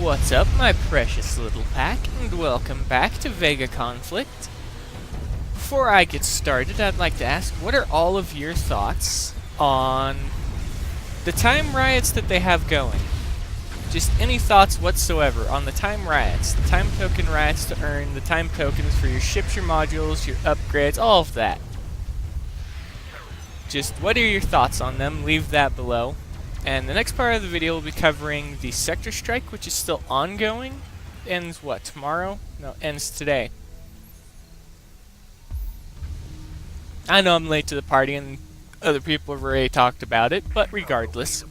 What's up, my precious little pack, and welcome back to VEGA Conflict. Before I get started, I'd like to ask, what are all of your thoughts on the time riots that they have going? Just any thoughts whatsoever on the time riots, the time token riots to earn, the time tokens for your ships, your modules, your upgrades, all of that. Just what are your thoughts on them? Leave that below. And the next part of the video will be covering the sector strike, which is still ongoing. Ends what, tomorrow? No, ends today. I know I'm late to the party and other people have already talked about it, but regardless.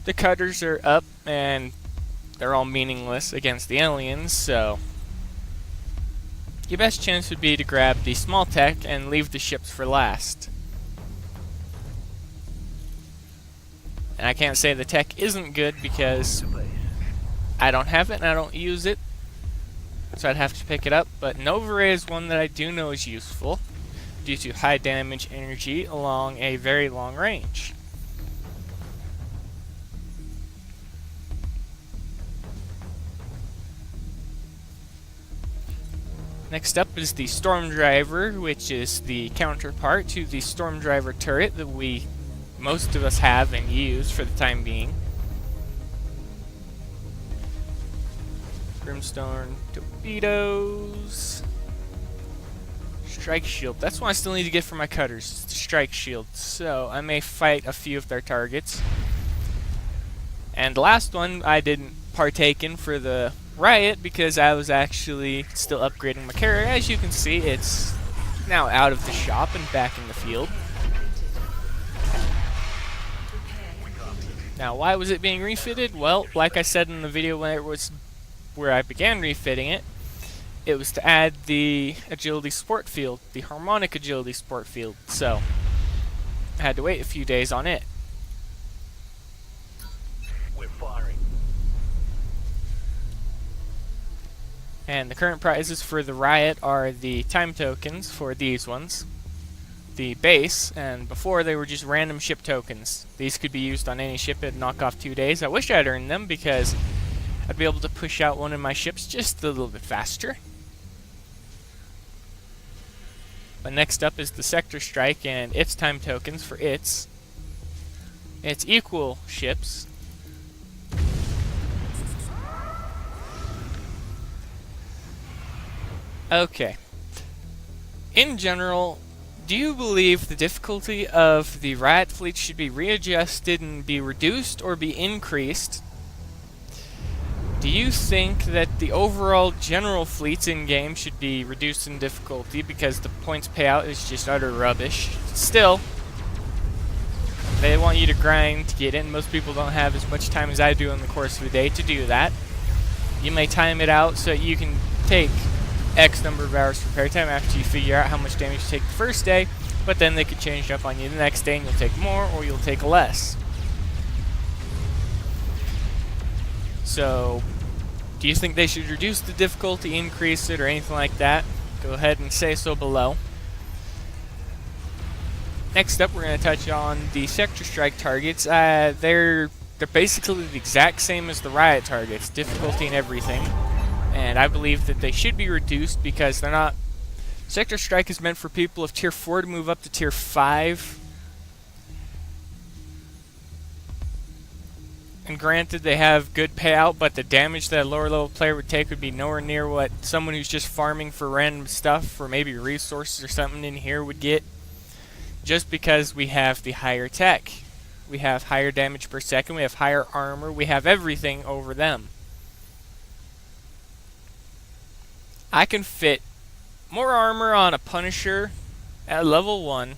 The cutters are up and they're all meaningless against the aliens, so your best chance would be to grab the small tech and leave the ships for last. And I can't say the tech isn't good because I don't have it and I don't use it, so I'd have to pick it up. But Nova Ray is one that I do know is useful due to high damage energy along a very long range. Next up is the Storm Driver, which is the counterpart to the Storm Driver turret that most of us have and use for the time being. Brimstone torpedoes. Strike shield. That's what I still need to get for my cutters. It's the strike shield. So I may fight a few of their targets. And the last one I didn't partake in for the Riot because I was actually still upgrading my carrier. As you can see, it's now out of the shop and back in the field. Now, why was it being refitted? Well, like I said in the video where I began refitting it, it was to add the agility sport field, the harmonic agility sport field. So I had to wait a few days on it. We're firing. And the current prizes for the Riot are the time tokens for these ones, the base, and before they were just random ship tokens. These could be used on any ship and knock off 2 days. I wish I'd earned them because I'd be able to push out one of my ships just a little bit faster. But next up is the sector strike and its time tokens for its equal ships. Okay. In general, do you believe the difficulty of the Riot fleet should be readjusted and be reduced or be increased? Do you think that the overall general fleets in-game should be reduced in difficulty because the points payout is just utter rubbish? Still, they want you to grind to get in. Most people don't have as much time as I do in the course of a day to do that. You may time it out so you can take X number of hours repair time after you figure out how much damage you take the first day, but then they could change up on you the next day and you'll take more or you'll take less. So, do you think they should reduce the difficulty, increase it, or anything like that? Go ahead and say so below. Next up, we're going to touch on the sector strike targets. They're basically the exact same as the Riot targets, difficulty and everything. And I believe that they should be reduced because they're not... Sector Strike is meant for people of Tier 4 to move up to Tier 5. And granted, they have good payout, but the damage that a lower level player would take would be nowhere near what someone who's just farming for random stuff, or maybe resources or something in here would get. Just because we have the higher tech. We have higher damage per second, we have higher armor, we have everything over them. I can fit more armor on a Punisher at level 1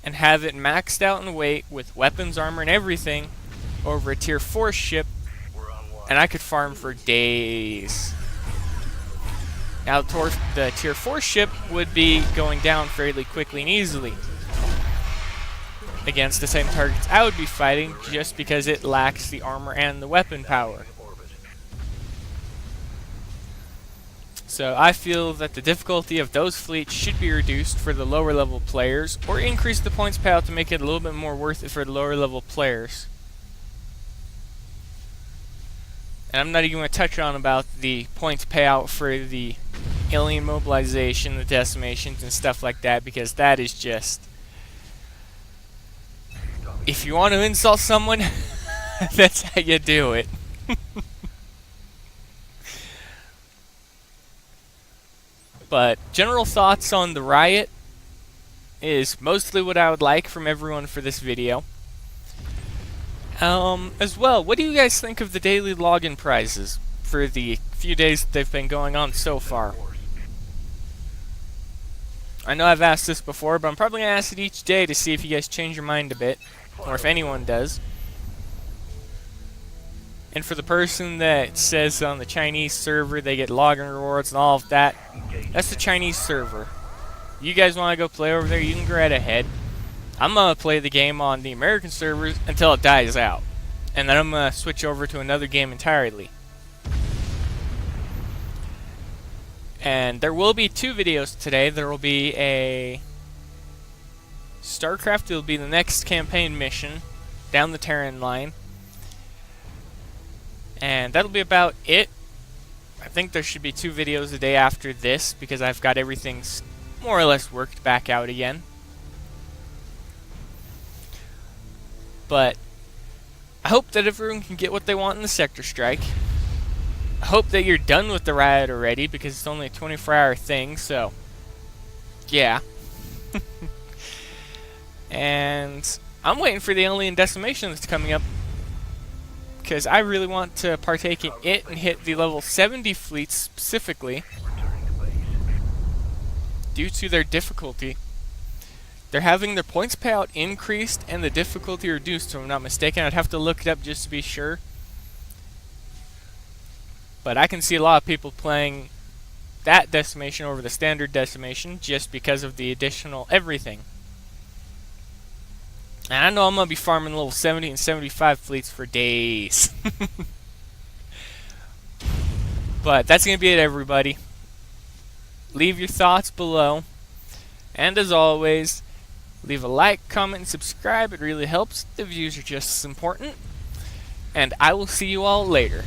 and have it maxed out in weight with weapons, armor, and everything over a Tier 4 ship, and I could farm for days. Now, the Tier 4 ship would be going down fairly quickly and easily against the same targets I would be fighting just because it lacks the armor and the weapon power. So I feel that the difficulty of those fleets should be reduced for the lower level players, or increase the points payout to make it a little bit more worth it for the lower level players. And I'm not even going to touch on about the points payout for the alien mobilization, the decimations, and stuff like that, because that is just... If you want to insult someone, that's how you do it. But general thoughts on the Riot is mostly what I would like from everyone for this video. As well, what do you guys think of the daily login prizes for the few days that they've been going on so far? I know I've asked this before, but I'm probably going to ask it each day to see if you guys change your mind a bit, or if anyone does. And for the person that says on the Chinese server they get login rewards and all of that, that's the Chinese server. You guys want to go play over there, you can go right ahead. I'm going to play the game on the American servers until it dies out. And then I'm going to switch over to another game entirely. And there will be 2 videos today. There will be a StarCraft. It will be the next campaign mission down the Terran line. And that'll be about it. I think there should be 2 videos a day after this because I've got everything more or less worked back out again. But I hope that everyone can get what they want in the sector strike. I hope that you're done with the Riot already because it's only a 24-hour thing, so yeah. And I'm waiting for the alien decimation that's coming up because I really want to partake in it and hit the level 70 fleets specifically due to their difficulty. They're having their points payout increased and the difficulty reduced, if I'm not mistaken. I'd have to look it up just to be sure. But I can see a lot of people playing that decimation over the standard decimation just because of the additional everything. And I know I'm going to be farming level 70 and 75 fleets for days. But that's going to be it, everybody. Leave your thoughts below. And as always, leave a like, comment, and subscribe. It really helps. The views are just as important. And I will see you all later.